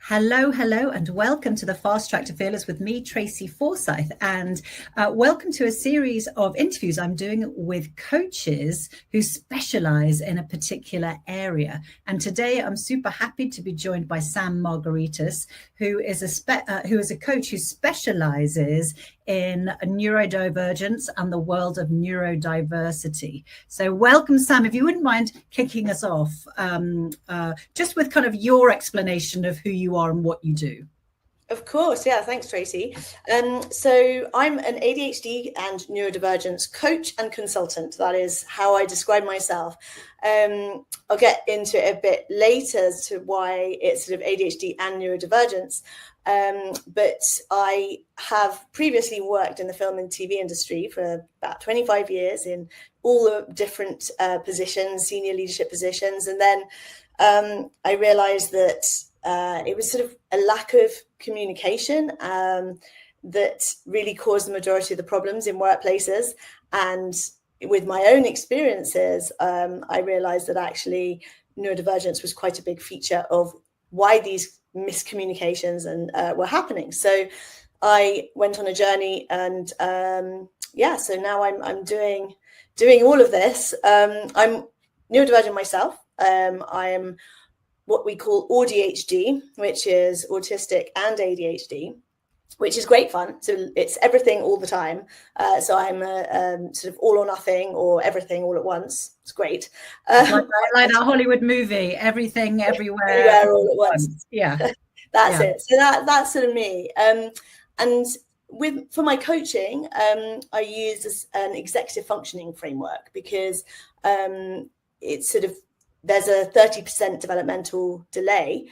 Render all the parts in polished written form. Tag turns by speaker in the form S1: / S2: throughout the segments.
S1: Hello, and welcome to the Fast Track to Fearless with me, Tracy Forsyth, and welcome to a series of interviews I'm doing with coaches who specialize in a particular area. And today I'm super happy to be joined by Sam Margaritis, who is a coach who specializes in neurodivergence and the world of neurodiversity. So welcome, Sam. If you wouldn't mind kicking us off just with kind of your explanation of who you are and what you do.
S2: Of course, yeah, thanks, Tracy. So I'm an ADHD and neurodivergence coach and consultant. That is how I describe myself. I'll get into it a bit later as to why it's sort of ADHD and neurodivergence. But I have previously worked in the film and TV industry for about 25 years in all the different positions, senior leadership positions. And then I realized that it was sort of a lack of communication that really caused the majority of the problems in workplaces. And with my own experiences, I realized that actually neurodivergence was quite a big feature of why these miscommunications were happening. So I went on a journey, and so now I'm doing all of this. I'm neurodivergent myself. I am what we call ADHD, which is autistic and ADHD, which is great fun. So it's everything all the time. So I'm a sort of all or nothing or everything all at once. It's great.
S1: Like that Hollywood movie, everything, everywhere
S2: all at once.
S1: Yeah,
S2: that's it. So that's sort of me. And for my coaching, I use an executive functioning framework because it's sort of, there's a 30% developmental delay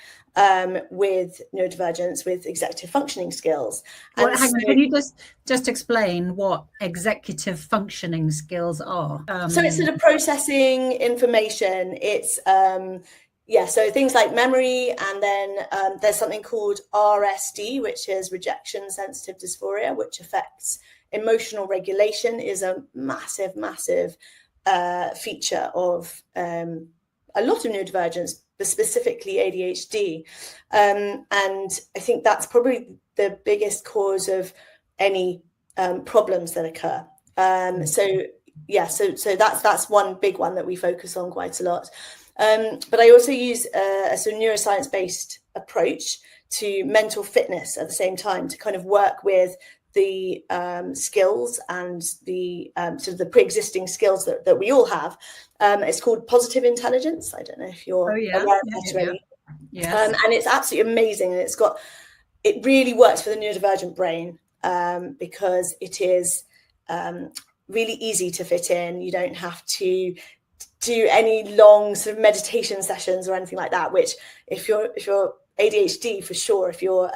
S2: with neurodivergence with executive functioning skills.
S1: Well, can you just explain what executive functioning skills are?
S2: So it's sort of processing information. It's so things like memory, and then there's something called RSD, which is rejection sensitive dysphoria, which affects emotional regulation, is a massive feature of a lot of neurodivergence, but specifically ADHD. And I think that's probably the biggest cause of any problems that occur. So that's one big one that we focus on quite a lot. But I also use a sort of neuroscience-based approach to mental fitness at the same time, to kind of work with the skills and the sort of the pre-existing skills that we all have. It's called positive intelligence. I don't know if you're aware of that already.
S1: Yes.
S2: And it's absolutely amazing. And it really works for the neurodivergent brain because it is really easy to fit in. You don't have to do any long sort of meditation sessions or anything like that, which if you're ADHD, for sure, if you're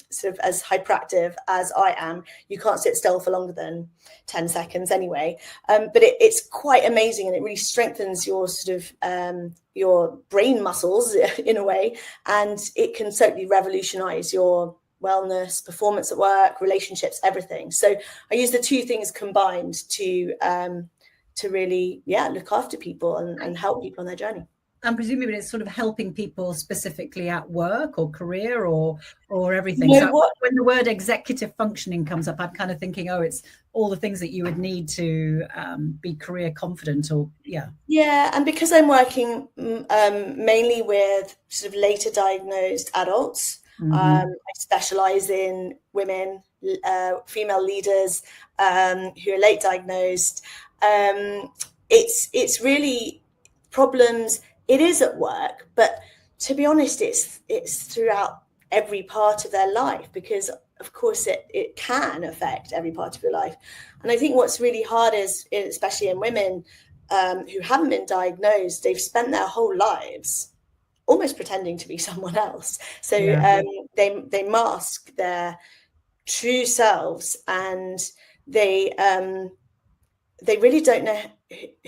S2: sort of as hyperactive as I am, you can't sit still for longer than 10 seconds anyway. But it's quite amazing, and it really strengthens your sort of your brain muscles in a way, and it can certainly revolutionize your wellness, performance at work, relationships, everything. So I use the two things combined to really look after people and help people on their journey.
S1: And presumably it's sort of helping people specifically at work or career or everything. When the word executive functioning comes up, I'm kind of thinking, it's all the things that you would need to be career confident
S2: Yeah, and because I'm working mainly with sort of later diagnosed adults, I specialize in women, female leaders who are late diagnosed. It's really problems. It is at work, but to be honest, it's throughout every part of their life, because of course it can affect every part of your life. And I think what's really hard is, especially in women who haven't been diagnosed, they've spent their whole lives almost pretending to be someone else. So they mask their true selves, and they really don't know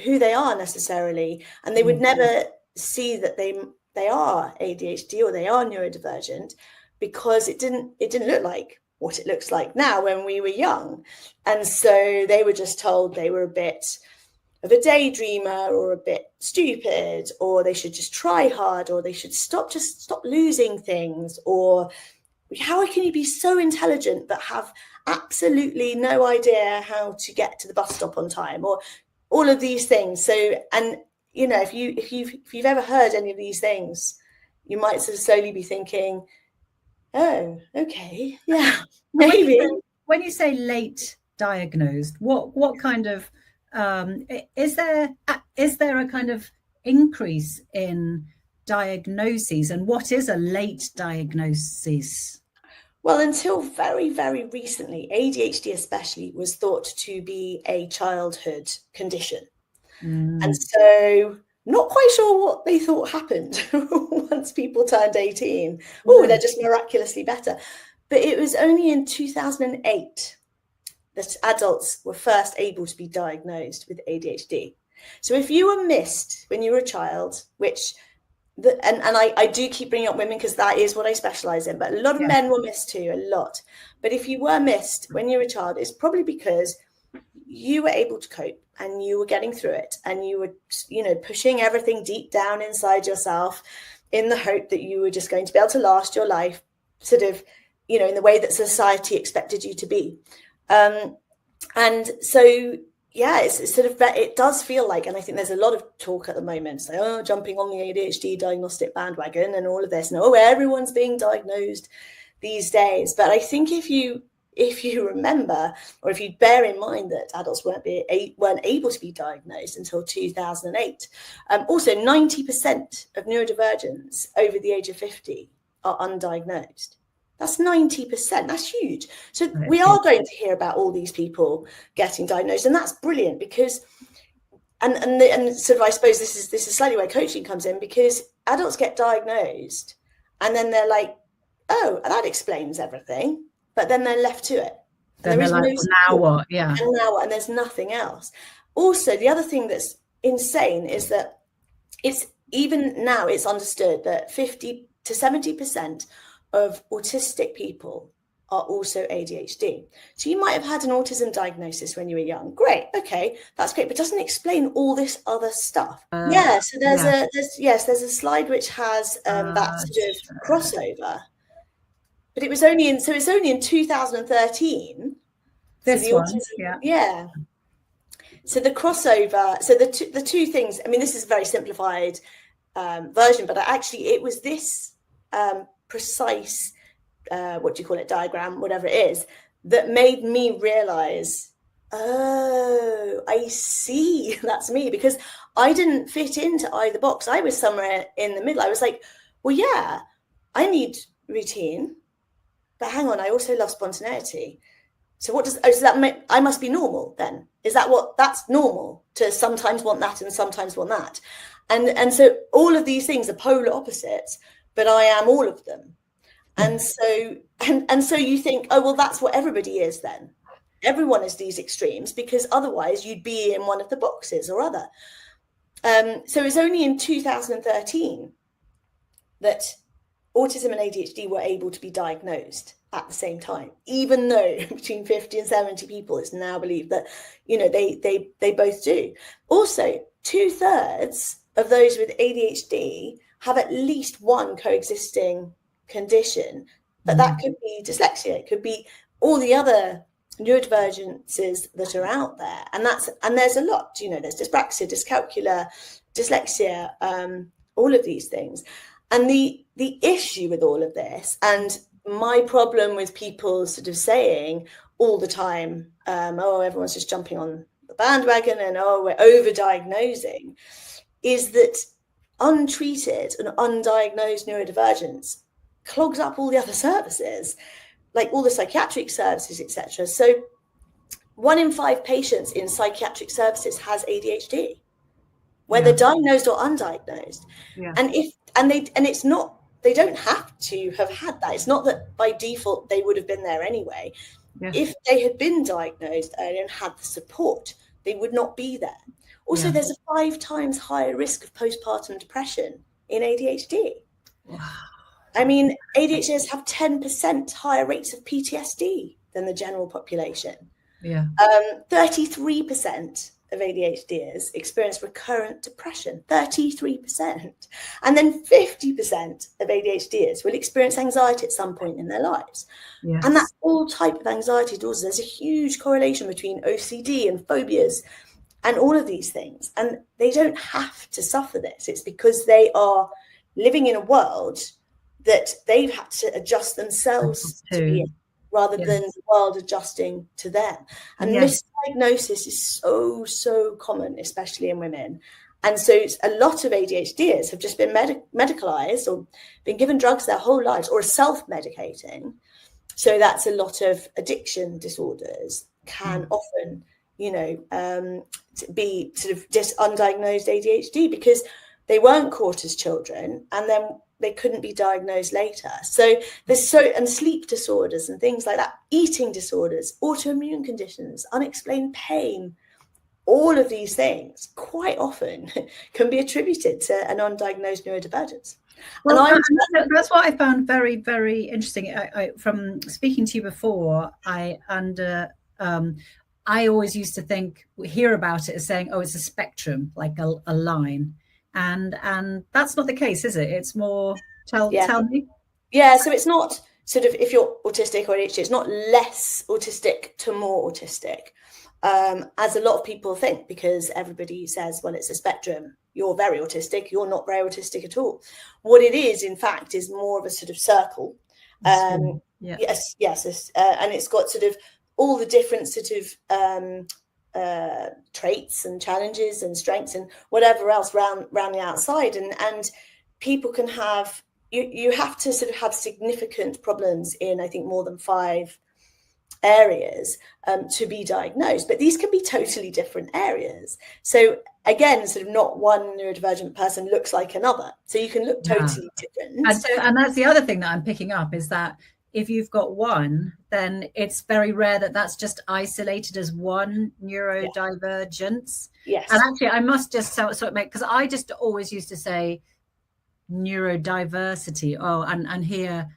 S2: who they are necessarily, and they would never see that they are ADHD or they are neurodivergent, because it didn't look like what it looks like now when we were young. And so they were just told they were a bit of a daydreamer or a bit stupid, or they should just try hard, or they should stop losing things, or how can you be so intelligent but have absolutely no idea how to get to the bus stop on time, or all of these things. So, and you know, if you've ever heard any of these things, you might sort of slowly be thinking, oh, okay, yeah, maybe.
S1: When you say late diagnosed, what kind of is there a kind of increase in diagnoses, and what is a late diagnosis?
S2: Well, until very, very recently, ADHD especially was thought to be a childhood condition. And so not quite sure what they thought happened once people turned 18. Oh, they're just miraculously better. But it was only in 2008 that adults were first able to be diagnosed with ADHD. So if you were missed when you were a child, which, I do keep bringing up women because that is what I specialize in, but a lot of men were missed too, a lot. But if you were missed when you were a child, it's probably because you were able to cope and you were getting through it, and you were, you know, pushing everything deep down inside yourself in the hope that you were just going to be able to last your life sort of, you know, in the way that society expected you to be. And so, yeah, it's sort of, it does feel like, and I think there's a lot of talk at the moment, so, jumping on the ADHD diagnostic bandwagon and all of this, and everyone's being diagnosed these days. But I think if you remember, or if you bear in mind that adults weren't able to be diagnosed until 2008, also 90% of neurodivergence over the age of 50 are undiagnosed. That's 90%. That's huge. So we are going to hear about all these people getting diagnosed, and that's brilliant because, and sort of, I suppose this is slightly where coaching comes in, because adults get diagnosed and then they're like, oh, that explains everything, but then they're left to it.
S1: Then they're like, now what? Yeah.
S2: And now what? And there's nothing else. Also, the other thing that's insane is that it's even now it's understood that 50 to 70% of autistic people are also ADHD. So you might have had an autism diagnosis when you were young. Great, okay, that's great, but doesn't explain all this other stuff. So there's a slide which has that sort of crossover. But it was only in 2013.
S1: This one,
S2: yeah. So the crossover. So the two things. I mean, this is a very simplified version, but actually, it was this precise, diagram, whatever it is, that made me realize, oh, I see, that's me, because I didn't fit into either box. I was somewhere in the middle. I was like, well, yeah, I need routine, but hang on, I also love spontaneity. So what does, so that I must be normal then? Is that that's normal, to sometimes want that and sometimes want that? And so all of these things are polar opposites, but I am all of them. And so you think, oh, well, that's what everybody is then. Everyone is these extremes, because otherwise you'd be in one of the boxes or other. So it's only in 2013 that autism and ADHD were able to be diagnosed at the same time, even though between 50 and 70 people, it's now believed that, they both do. Also, 2/3 of those with ADHD have at least one coexisting condition, but that could be dyslexia, it could be all the other neurodivergences that are out there, and there's a lot, there's dyspraxia, dyscalculia, dyslexia, all of these things. And the issue with all of this, and my problem with people sort of saying all the time, oh, everyone's just jumping on the bandwagon and oh, we're over-diagnosing, is that untreated and undiagnosed neurodivergence clogs up all the other services, like all the psychiatric services, etc. So 1 in 5 patients in psychiatric services has ADHD, whether diagnosed or undiagnosed. Yeah. And it's not, they don't have to have had that. It's not that by default they would have been there anyway. Yeah. If they had been diagnosed earlier and had the support, they would not be there. Also, there's a 5 times higher risk of postpartum depression in ADHD. Wow. I mean, ADHDs have 10% higher rates of PTSD than the general population. Yeah. 33% of ADHDers experience recurrent depression, 33%. And then 50% of ADHDers will experience anxiety at some point in their lives. Yes. And that's all type of anxiety disorders. There's a huge correlation between OCD and phobias and all of these things. And they don't have to suffer this. It's because they are living in a world that they've had to adjust themselves to be in, rather than the world adjusting to them. And misdiagnosis is so common, especially in women. And so a lot of ADHDers have just been medicalized or been given drugs their whole lives or self-medicating. So that's a lot of addiction disorders can often, be sort of just undiagnosed ADHD because they weren't caught as children and then they couldn't be diagnosed later. So there's and sleep disorders and things like that, eating disorders, autoimmune conditions, unexplained pain, all of these things quite often can be attributed to an undiagnosed neurodivergence.
S1: Well, that's what I found very, very interesting. I from speaking to you before, I always used to hear about it as saying, oh, it's a spectrum, like a line. And that's not the case, is it? It's more, tell me.
S2: Yeah, so it's not sort of, if you're autistic or ADHD, it's not less autistic to more autistic, as a lot of people think, because everybody says, well, it's a spectrum. You're very autistic. You're not very autistic at all. What it is, in fact, is more of a sort of circle. Yes. And it's got sort of all the different sort of traits and challenges and strengths and whatever else round the outside, and people can have you have to sort of have significant problems in, I think, more than 5 areas to be diagnosed, but these can be totally different areas. So again, sort of not one neurodivergent person looks like another, so you can look totally different.
S1: And that's the other thing that I'm picking up, is that if you've got one, then it's very rare that that's just isolated as one neurodivergence.
S2: Yes.
S1: And actually, I must just sort of make, because I just always used to say neurodiversity. Oh, and here,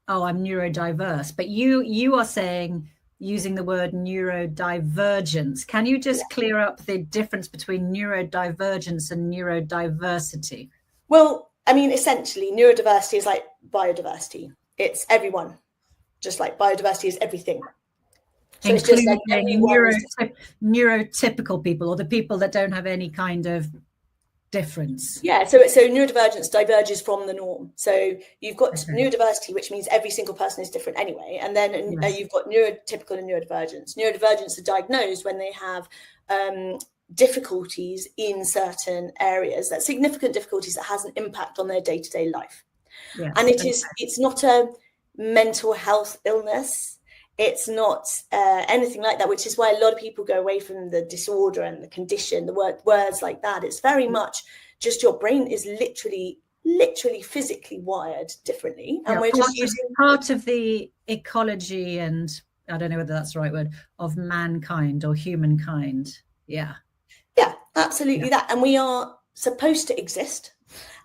S1: oh, I'm neurodiverse. But you are saying, using the word neurodivergence. Can you just clear up the difference between neurodivergence and neurodiversity?
S2: Well, I mean, essentially, neurodiversity is like biodiversity. It's everyone, just like biodiversity is everything.
S1: So it's just like neurotypical people, or the people that don't have any kind of difference.
S2: Yeah, so neurodivergence diverges from the norm. So you've got neurodiversity, which means every single person is different anyway. And then you've got neurotypical and neurodivergence. Neurodivergence are diagnosed when they have difficulties in certain areas, that significant difficulties that has an impact on their day-to-day life. Yes, and it's not a mental health illness. It's not anything like that, which is why a lot of people go away from the disorder and the condition, the words like that. It's very much just your brain is literally physically wired differently. And we're just using
S1: part of the ecology, and I don't know whether that's the right word, of mankind or humankind. Yeah,
S2: absolutely that. And we are supposed to exist.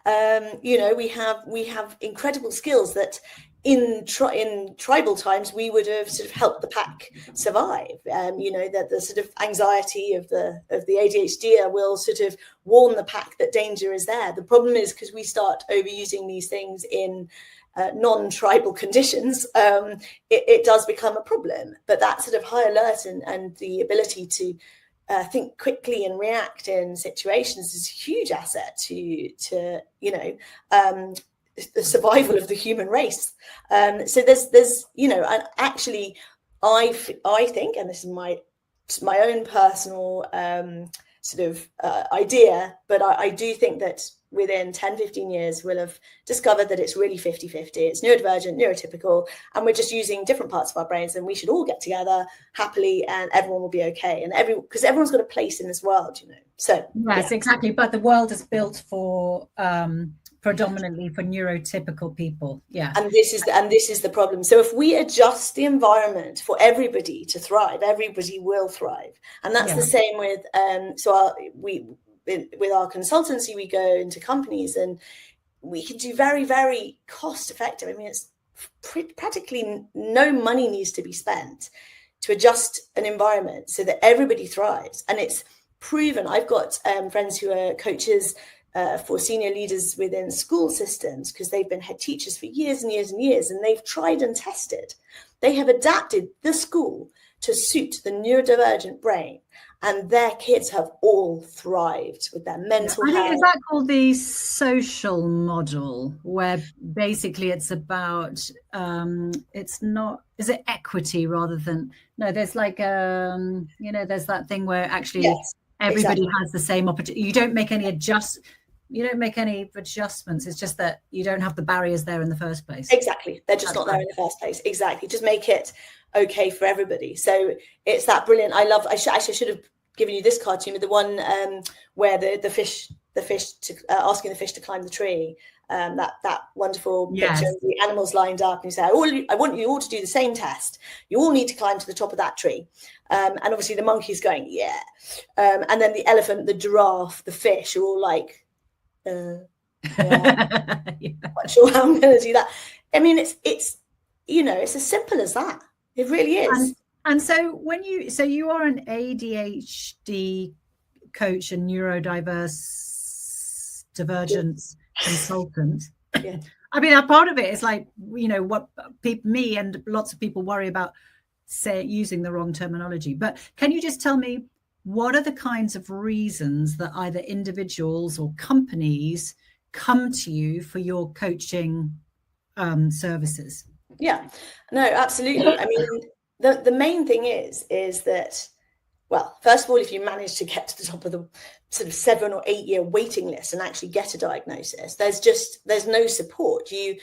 S2: We have incredible skills that in tribal times we would have sort of helped the pack survive. That the sort of anxiety of the ADHD will sort of warn the pack that danger is there. The problem is, because we start overusing these things in non-tribal conditions, it does become a problem. But that sort of high alert and the ability to think quickly and react in situations is a huge asset to the survival of the human race. So there's and actually I think, and this is my own personal idea, but I do think that within 10-15 years we'll have discovered that it's really 50-50. It's neurodivergent, neurotypical, and we're just using different parts of our brains, and we should all get together happily and everyone will be okay, and because everyone's got a place in this world, so
S1: yes, exactly. But the world is built for predominantly for neurotypical people.
S2: And this is the problem. So if we adjust the environment for everybody to thrive, everybody will thrive. And that's the same with with our consultancy. We go into companies and we can do very, very cost effective. I mean, it's practically no money needs to be spent to adjust an environment so that everybody thrives, and it's proven. I've got friends who are coaches for senior leaders within school systems, because they've been head teachers for years and years and years, and they've tried and tested. They have adapted the school to suit the neurodivergent brain, and their kids have all thrived with their mental health.
S1: Is that called the social model, where basically it's about it's not, is it equity rather than, no, there's like there's that thing where actually everybody has the same opportunity. You don't make any adjustments. It's just that you don't have the barriers there in the first place.
S2: Exactly. They're just not there in the first place. Exactly. Just make it okay for everybody. So it's that brilliant. I should have given you this cartoon, the one where the fish asking the fish to climb the tree. That wonderful picture of the animals lined up, and you say, I want you all to do the same test. You all need to climb to the top of that tree. And obviously the monkey's going, yeah. And then the elephant, the giraffe, the fish are all like, yeah. Not sure how I'm going to do that. I mean, it's it's as simple as that. It really is.
S1: And so you are an ADHD coach and neurodivergence consultant.
S2: Yeah.
S1: I mean, a part of it is like, what me and lots of people worry about, using the wrong terminology. But can you just tell me, what are the kinds of reasons that either individuals or companies come to you for your coaching services?
S2: Yeah, no, absolutely. I mean, the main thing is that, well, first of all, if you manage to get to the top of the sort of 7 or 8 year waiting list and actually get a diagnosis, there's no support. You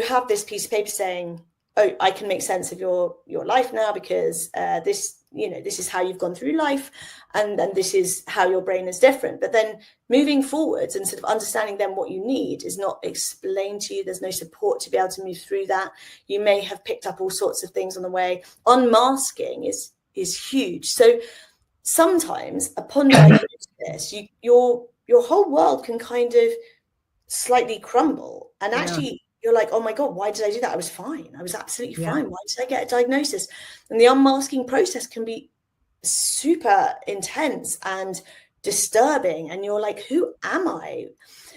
S2: have this piece of paper saying, oh, I can make sense of your life now, because this is how you've gone through life, and this is how your brain is different. But then moving forwards and sort of understanding then what you need is not explained to you. There's no support to be able to move through that. You may have picked up all sorts of things on the way. Unmasking is huge. So sometimes upon diagnosis, your whole world can kind of slightly crumble, and actually you're like, oh my God, why did I do that? I was fine. I was absolutely fine. Why did I get a diagnosis? And the unmasking process can be super intense and disturbing. And you're like, who am I?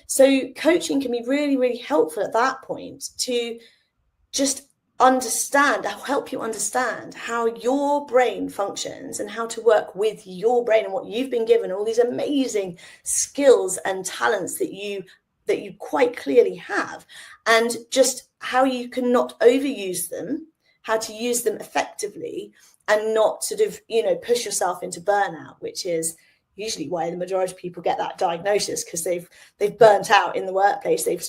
S2: So coaching can be really, really helpful at that point to just help you understand how your brain functions and how to work with your brain and what you've been given, all these amazing skills and talents that you quite clearly have, and just how you can not overuse them, how to use them effectively, and not sort of, push yourself into burnout, which is usually why the majority of people get that diagnosis, because they've burnt out in the workplace. They've,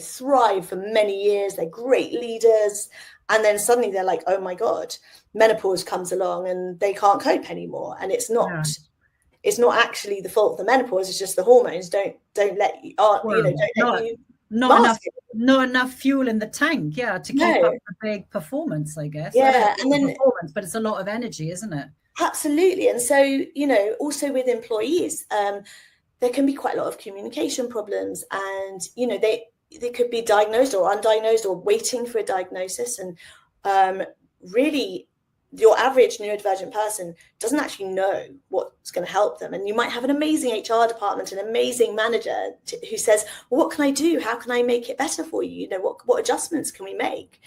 S2: thrived for many years. They're great leaders. And then suddenly they're like, oh my God, menopause comes along and they can't cope anymore. And it's not. Yeah. It's not actually the fault of the menopause. It's just the hormones don't let you. Not
S1: enough fuel in the tank. Yeah, to keep up the big performance, I guess.
S2: Yeah, and then
S1: performance, but it's a lot of energy, isn't it?
S2: Absolutely. And so also with employees, there can be quite a lot of communication problems, and they could be diagnosed or undiagnosed or waiting for a diagnosis, and really. Your average neurodivergent person doesn't actually know what's going to help them. And you might have an amazing HR department, an amazing manager who says, well, what can I do? How can I make it better for you? What adjustments can we make?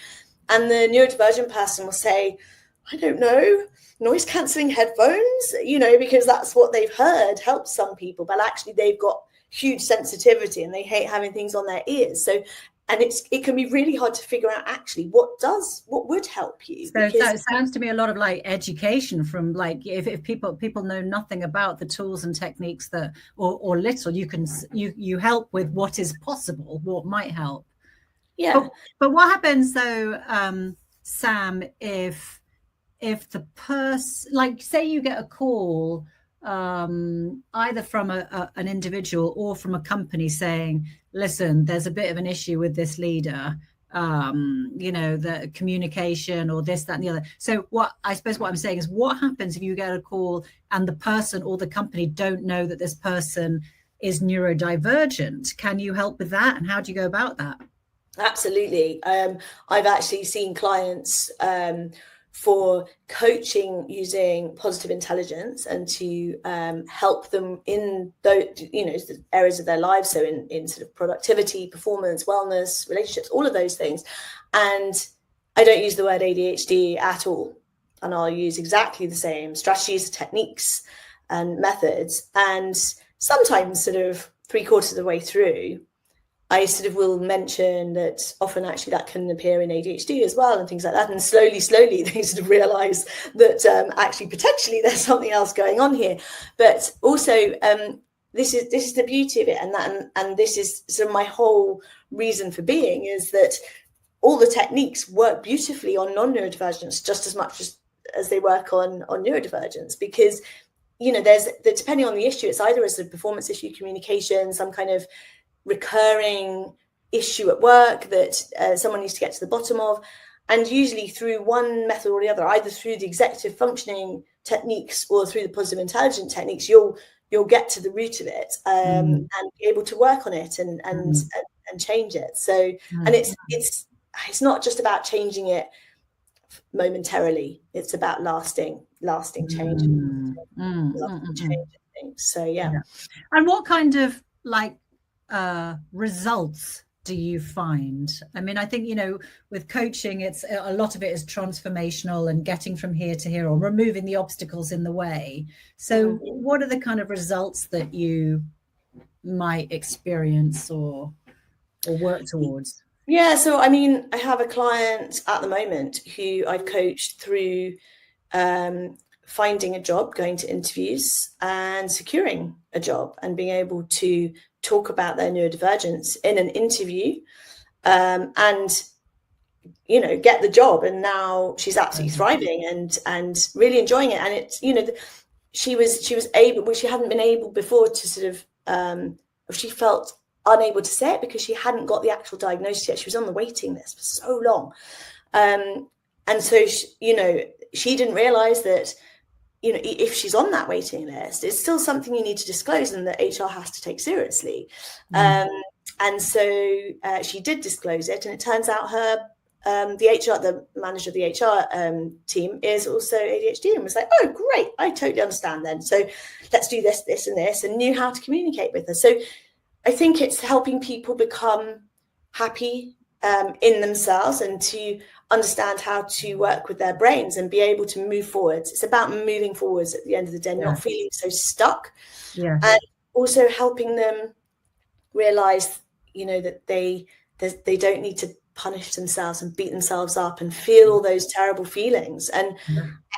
S2: And the neurodivergent person will say, I don't know, noise cancelling headphones, because that's what they've heard helps some people. But actually, they've got huge sensitivity and they hate having things on their ears. So it can be really hard to figure out actually what would help you.
S1: So that sounds to me a lot of like education from like, if people know nothing about the tools and techniques that or little, you help with what is possible, what might help.
S2: Yeah.
S1: But what happens though, Sam, if the person, like say you get a call either from an individual or from a company saying, listen, there's a bit of an issue with this leader, the communication or this, that, and the other. So what I'm saying is, what happens if you get a call and the person or the company don't know that this person is neurodivergent? Can you help with that? And how do you go about that?
S2: Absolutely. I've actually seen clients for coaching using positive intelligence and to help them in those, the areas of their lives. So in sort of productivity, performance, wellness, relationships, all of those things. And I don't use the word ADHD at all. And I'll use exactly the same strategies, techniques, and methods. And sometimes sort of 3/4 of the way through, I sort of will mention that often actually that can appear in ADHD as well and things like that. And slowly, they sort of realize that actually potentially there's something else going on here. But also this is the beauty of it. And this is sort of my whole reason for being, is that all the techniques work beautifully on non-neurodivergence just as much as they work on neurodivergence, because, there's depending on the issue, it's either as a performance issue, communication, some kind of recurring issue at work that someone needs to get to the bottom of, and usually through one method or the other, either through the executive functioning techniques or through the positive intelligence techniques, you'll get to the root of it and be able to work on it and change it. So and it's not just about changing it momentarily, it's about lasting change. So yeah.
S1: And what kind of results do you find? I mean, I think, with coaching, it's a lot of it is transformational and getting from here to here, or removing the obstacles in the way. So what are the kind of results that you might experience or work towards?
S2: Yeah, so I mean, I have a client at the moment who I've coached through finding a job, going to interviews and securing a job and being able to talk about their neurodivergence in an interview and get the job. And now she's absolutely thriving and really enjoying it. And it's, she was able, which she hadn't been able before to sort of, she felt unable to say it because she hadn't got the actual diagnosis yet. She was on the waiting list for so long. And so, she didn't realize that, if she's on that waiting list, it's still something you need to disclose and that HR has to take seriously. And so she did disclose it. And it turns out the manager of the HR team is also ADHD, and was like, oh, great, I totally understand then. So let's do this, this, and this, and knew how to communicate with her. So I think it's helping people become happy in themselves and to understand how to work with their brains and be able to move forwards. It's about moving forwards at the end of the day, not feeling so stuck. Yeah. And also helping them realize, that they don't need to punish themselves and beat themselves up and feel all those terrible feelings, and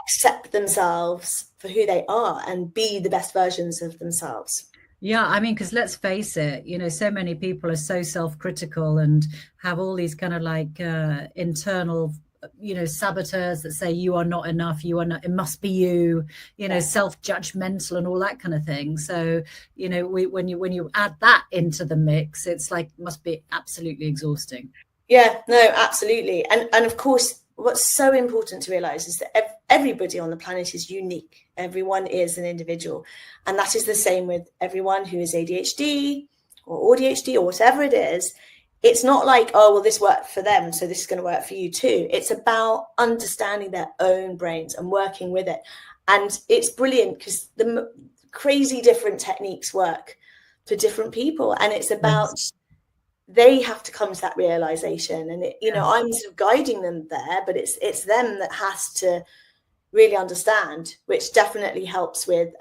S2: accept themselves for who they are and be the best versions of themselves.
S1: Yeah, I mean, because let's face it, so many people are so self-critical and have all these kind of internal, saboteurs that say you are not enough, you are not, it must be you, self-judgmental and all that kind of thing. So, when you add that into the mix, it's must be absolutely exhausting.
S2: Yeah, no, absolutely. And of course, what's so important to realize is that everybody on the planet is unique. Everyone is an individual. And that is the same with everyone who is ADHD or ADHD or whatever it is. It's not like, oh, well, this worked for them, so this is going to work for you too. It's about understanding their own brains and working with it. And it's brilliant because the crazy different techniques work for different people. And it's about they have to come to that realization. And, I'm sort of guiding them there, but it's them that has to really understand, which definitely helps with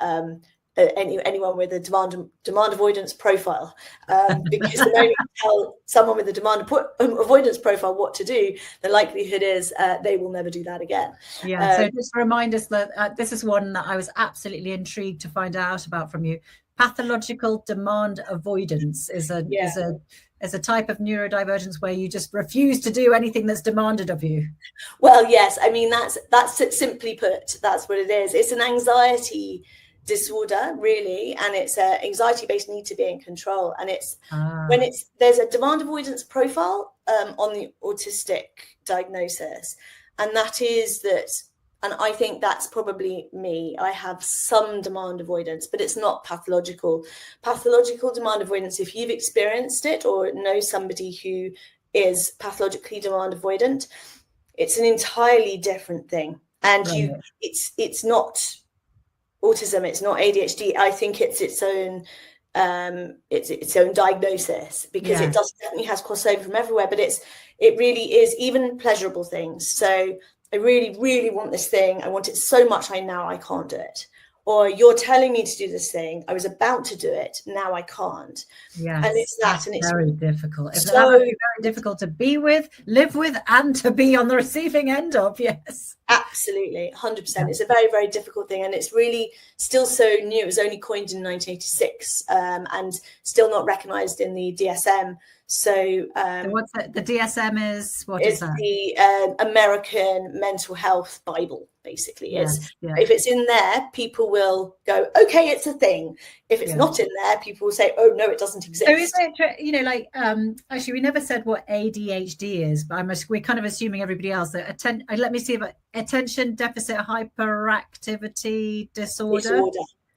S2: anyone with a demand avoidance profile, because the moment you tell someone with a demand avoidance profile what to do, the likelihood is they will never do that again.
S1: So just remind us that this is one that I was absolutely intrigued to find out about from you. Pathological demand avoidance is a type of neurodivergence where you just refuse to do anything that's demanded of you.
S2: Well, yes, I mean that's simply put, that's what it is. It's an anxiety disorder, really, and it's an anxiety-based need to be in control. And it's when there's a demand avoidance profile on the autistic diagnosis, and that is that. And I think that's probably me. I have some demand avoidance, but it's not pathological. Pathological demand avoidance, if you've experienced it or know somebody who is pathologically demand avoidant, it's an entirely different thing. And
S1: Right.
S2: it's not autism, it's not ADHD. I think it's its own diagnosis, because it definitely has crossover from everywhere, but it really is even pleasurable things. So I really, really want this thing. I want it so much. I can't do it. Or you're telling me to do this thing. I was about to do it. Now I can't.
S1: Yes,
S2: and it's that, and it's
S1: very difficult. That
S2: so
S1: must be very difficult to be with, live with, and to be on the receiving end of. Yes,
S2: absolutely, 100%. It's a very, very difficult thing, and it's really still so new. It was only coined in 1986, and still not recognised in the DSM. So
S1: what's that? The DSM is what
S2: is
S1: is that?
S2: The American Mental Health Bible, basically.
S1: Yes,
S2: if it's in there, people will go, okay, it's a thing. If it's not in there, people will say, oh no, it doesn't exist.
S1: So is it, like, actually we never said what ADHD is, but we're kind of assuming everybody else that let me see if attention deficit hyperactivity disorder.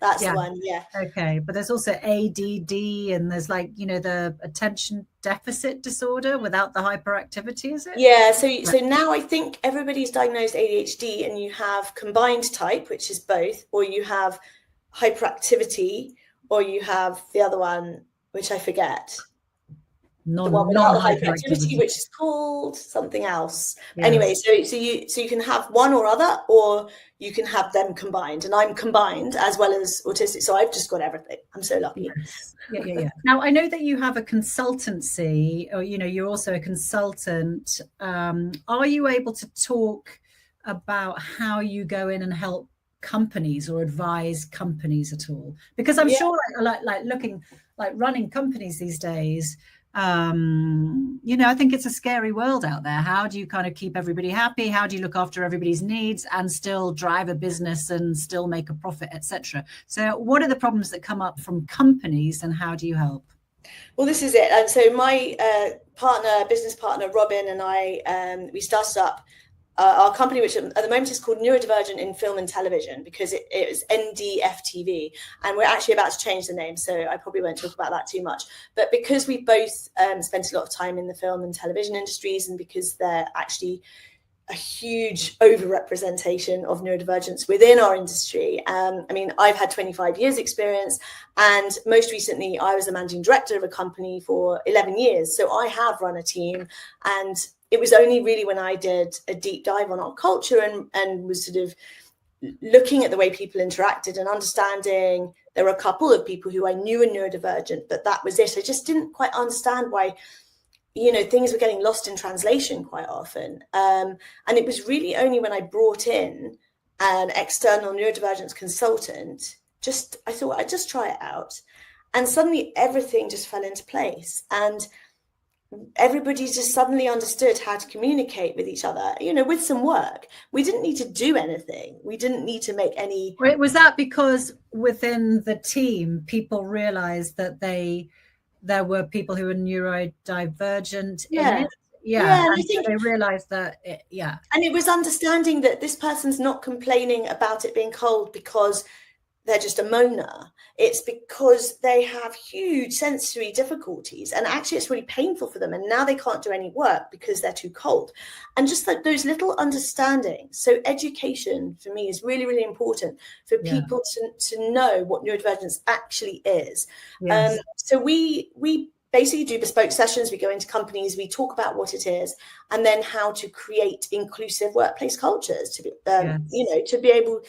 S2: That's the one, yeah.
S1: Okay, but there's also ADD, and there's the attention deficit disorder without the hyperactivity, is it?
S2: Yeah, so now I think everybody's diagnosed ADHD, and you have combined type, which is both, or you have hyperactivity, or you have the other one, which I forget. The one without the hyperactivity, which is called something else. Yes. Anyway, so you can have one or other, or you can have them combined, and I'm combined as well as autistic, so I've just got everything. I'm so lucky.
S1: Yes. Yeah. Now I know that you have a consultancy, or you're also a consultant. Are you able to talk about how you go in and help companies or advise companies at all? Because I'm sure like running companies these days, I think it's a scary world out there. How do you kind of keep everybody happy? How do you look after everybody's needs and still drive a business and still make a profit, etc.? So what are the problems that come up from companies, and how do you help?
S2: Well, this is it. And so my business partner Robin and I, we started up our company, which at the moment is called Neurodivergent in Film and Television, because it was NDFTV, and we're actually about to change the name, so I probably won't talk about that too much. But because we both spent a lot of time in the film and television industries, and because they're actually a huge overrepresentation of neurodivergence within our industry. I've had 25 years experience, and most recently I was the managing director of a company for 11 years. So I have run a team, and it was only really when I did a deep dive on our culture and was sort of looking at the way people interacted and understanding there were a couple of people who I knew were neurodivergent, but that was it. I just didn't quite understand why things were getting lost in translation quite often. And it was really only when I brought in an external neurodivergence consultant, I thought I'd just try it out. And suddenly everything just fell into place. And everybody just suddenly understood how to communicate with each other, with some work. We didn't need to do anything. We didn't need to make any.
S1: Was that because within the team, people realized that there were people who were neurodivergent in it? Yeah. And I think they realized that,
S2: And it was understanding that this person's not complaining about it being cold because they're just a moaner. It's because they have huge sensory difficulties, and actually it's really painful for them, and now they can't do any work because they're too cold. And just those little understandings. So education for me is really, really important for people to know what neurodivergence actually is. Yes. So we basically do bespoke sessions. We go into companies, we talk about what it is, and then how to create inclusive workplace cultures to be, to be able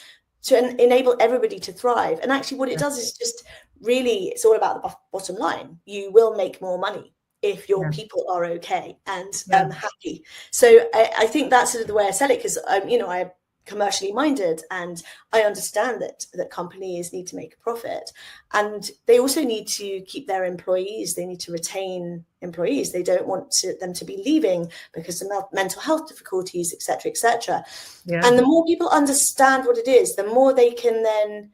S2: to enable everybody to thrive. And actually what it does is just really, it's all about the bottom line. You will make more money if your people are okay and happy. So I think that's sort of the way I sell it, because I'm commercially minded, and I understand that companies need to make a profit, and they also need to keep their employees. They need to retain employees. They don't want them to be leaving because of mental health difficulties, etc., etc. And the more people understand what it is, the more they can then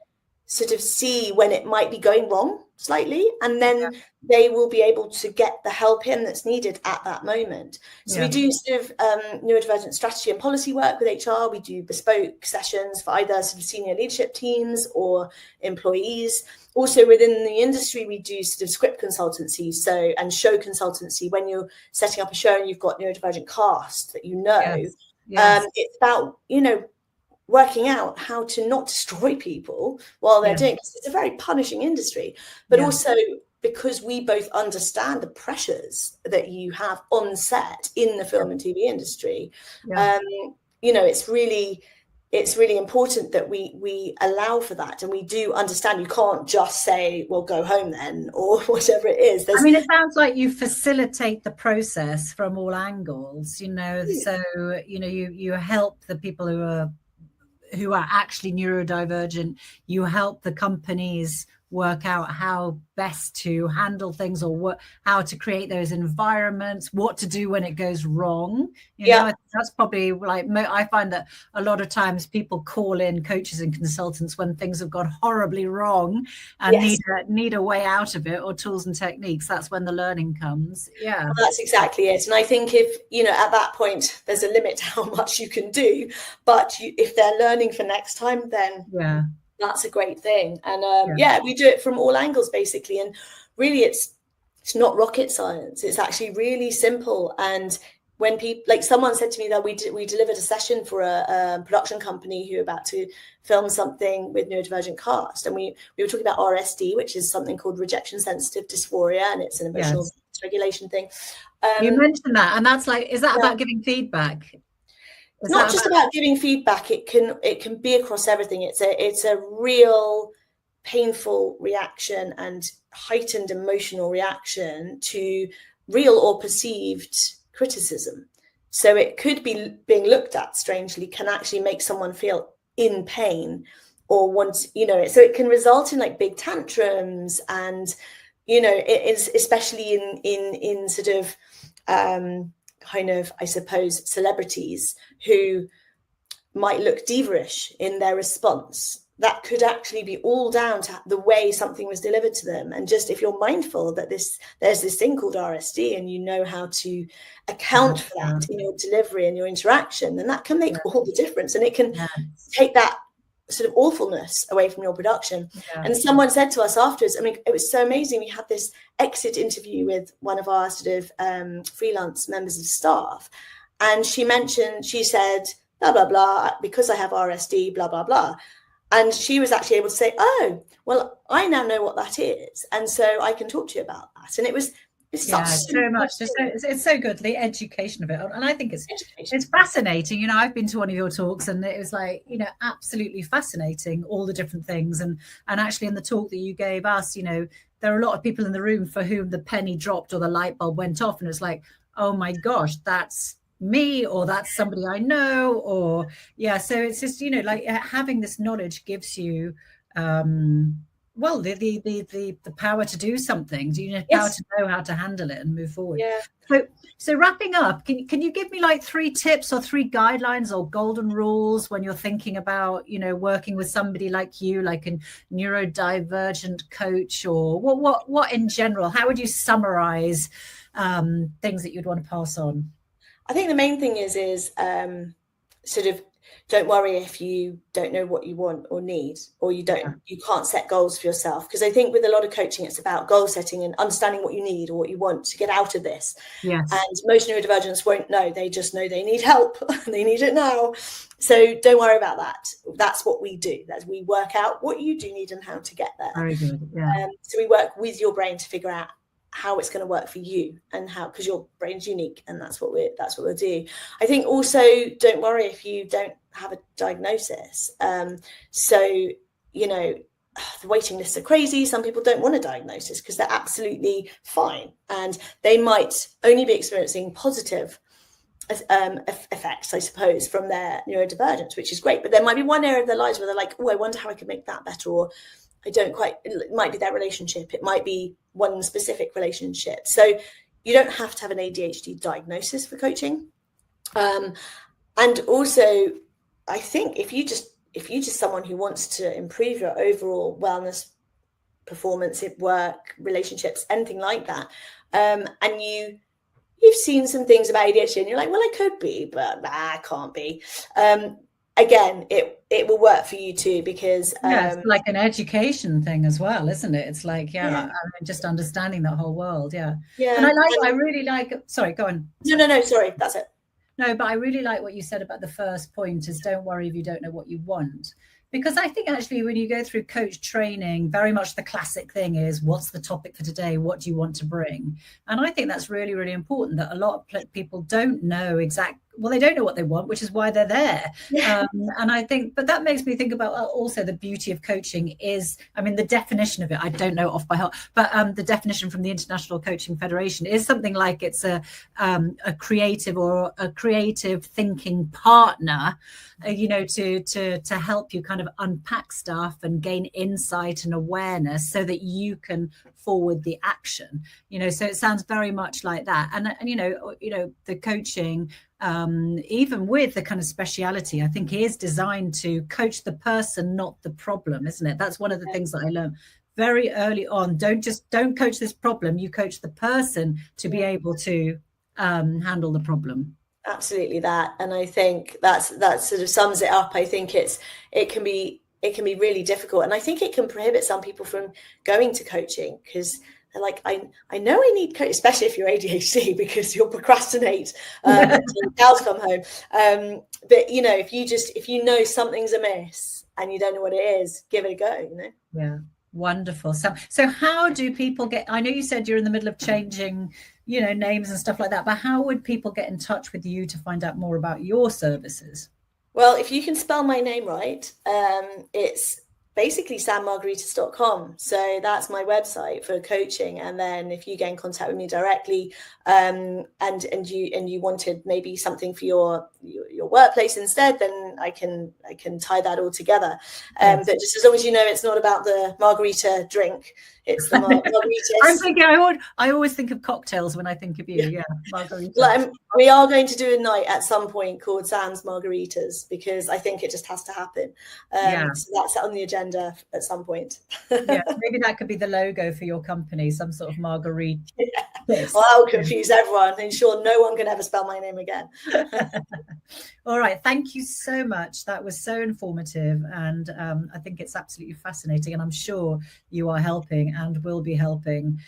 S2: sort of see when it might be going wrong slightly, and then they will be able to get the help in that's needed at that moment. So we do sort of neurodivergent strategy and policy work with HR. We do bespoke sessions for either sort of senior leadership teams or employees. Also within the industry, we do sort of script consultancy, and show consultancy. When you're setting up a show and you've got neurodivergent cast that it's about, working out how to not destroy people while they're doing it. It's a very punishing industry, but also because we both understand the pressures that you have on set in the film and TV industry. You know, it's really important that we allow for that, and we do understand you can't just say, well, go home then, or whatever it is.
S1: I mean, it sounds like you facilitate the process from all angles, you know. So, you know, you help the people who are actually neurodivergent. You help the companies work out how best to handle things, or how to create those environments, what to do when it goes wrong. You know, that's probably like, I find that a lot of times people call in coaches and consultants when things have gone horribly wrong and need a way out of it, or tools and techniques. That's when the learning comes. Well,
S2: that's exactly it. And I think if, you know, at that point, there's a limit to how much you can do, but if they're learning for next time, then that's a great thing. And we do it from all angles, basically. And really, it's not rocket science. It's actually really simple. And when people, like someone said to me that we delivered a session for a production company who were about to film something with neurodivergent cast. And we were talking about RSD, which is something called rejection sensitive dysphoria. And it's an emotional regulation thing.
S1: You mentioned that. And that's like, is that about giving feedback?
S2: It's not just about giving feedback. It can be across everything. It's a real painful reaction and heightened emotional reaction to real or perceived criticism. So it could be being looked at strangely can actually make someone feel in pain or want, you know, so it can result in like big tantrums. And, you know, it is especially in sort of kind of, I suppose, celebrities who might look diva-ish in their response. That could actually be all down to the way something was delivered to them. And just if you're mindful that there's this thing called RSD, and you know how to account for that in your delivery and your interaction, then that can make all the difference. And it can take that sort of awfulness away from your production. And someone said to us afterwards, I mean, it was so amazing. We had this exit interview with one of our sort of freelance members of staff. And she said, blah, blah, blah, because I have RSD, blah, blah, blah. And she was actually able to say, oh, well, I now know what that is. And so I can talk to you about that. And it's
S1: so much. It's so good, the education of it. And I think it's fascinating. You know, I've been to one of your talks, and it was like, you know, absolutely fascinating, all the different things. And actually in the talk that you gave us, you know, there are a lot of people in the room for whom the penny dropped or the light bulb went off. And it's like, oh my gosh, that's me, or that's somebody I know, or so it's just, you know, like having this knowledge gives you well, the power to do something. Do you know power to know how to handle it and move forward? So wrapping up, can you give me like 3 tips or 3 guidelines or golden rules when you're thinking about, you know, working with somebody like you, like a neurodivergent coach, or what in general? How would you summarize things that you'd want to pass on?
S2: I think the main thing is sort of, don't worry if you don't know what you want or need, or you can't set goals for yourself. Because I think with a lot of coaching, it's about goal setting and understanding what you need or what you want to get out of this. And most neurodivergents won't know. They just know they need help. They need it now. So don't worry about that. That's what we do. That's we work out what you do need and how to get there.
S1: Very good.
S2: So we work with your brain to figure out how it's going to work for you, and how, because your brain's unique, and that's what we'll do. I think also, don't worry if you don't have a diagnosis. So, you know, the waiting lists are crazy. Some people don't want a diagnosis because they're absolutely fine, and they might only be experiencing positive effects, I suppose, from their neurodivergence, which is great. But there might be one area of their lives where they're like, oh, I wonder how I could make that better, or it might be their relationship. It might be one specific relationship. So you don't have to have an ADHD diagnosis for coaching. And also, I think if you just someone who wants to improve your overall wellness, performance at work, relationships, anything like that, and you've seen some things about ADHD and you're like, well, I could be, but I can't be. Again, it will work for you too, because
S1: it's like an education thing as well, isn't it? It's like just understanding that whole world. And I really like. Sorry, go on.
S2: No, sorry, that's it.
S1: No, but I really like what you said about the first point is don't worry if you don't know what you want. Because I think actually when you go through coach training, very much the classic thing is what's the topic for today? What do you want to bring? And I think that's really, really important that a lot of people don't know they don't know what they want, which is why they're there.
S2: Yeah.
S1: And I think, but that makes me think about also the beauty of coaching is, I mean, the definition of it, I don't know off by heart, but the definition from the International Coaching Federation is something like it's a creative or a creative thinking partner, to help you kind of unpack stuff and gain insight and awareness so that you can forward the action. So it sounds very much like that. And the coaching, even with the kind of speciality, I think is designed to coach the person, not the problem, isn't it? That's one of the things that I learned very early on. Don't coach this problem. You coach the person to be able to handle the problem.
S2: Absolutely that. And I think that sort of sums it up. I think it can be really difficult. And I think it can prohibit some people from going to coaching because they're like, I know I need coach, especially if you're ADHD, because you'll procrastinate until the cows come home. But if you know something's amiss and you don't know what it is, give it a go,
S1: Yeah. Wonderful. So how do people I know you said you're in the middle of changing, names and stuff like that, but how would people get in touch with you to find out more about your services?
S2: Well, if you can spell my name right, it's basically sammargaritis.com. So that's my website for coaching. And then if you get in contact with me directly, and you wanted maybe something for your workplace instead, then I can tie that all together. But just as long as you know it's not about the margarita drink, it's the margaritas.
S1: I'm thinking I always think of cocktails when I think of you. Yeah, margaritas.
S2: Well, we are going to do a night at some point called Sam's Margaritas because I think it just has to happen. So that's on the agenda at some point.
S1: Yeah, maybe that could be the logo for your company, some sort of margarita.
S2: Yeah. Well, I'll confuse everyone, ensure no one can ever spell my name again.
S1: All right. Thank you so much. That was so informative. And I think it's absolutely fascinating. And I'm sure you are helping and will be helping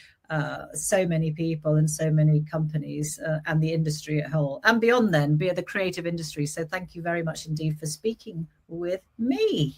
S1: so many people and so many companies and the industry at whole and beyond then, be the creative industry. So thank you very much indeed for speaking with me.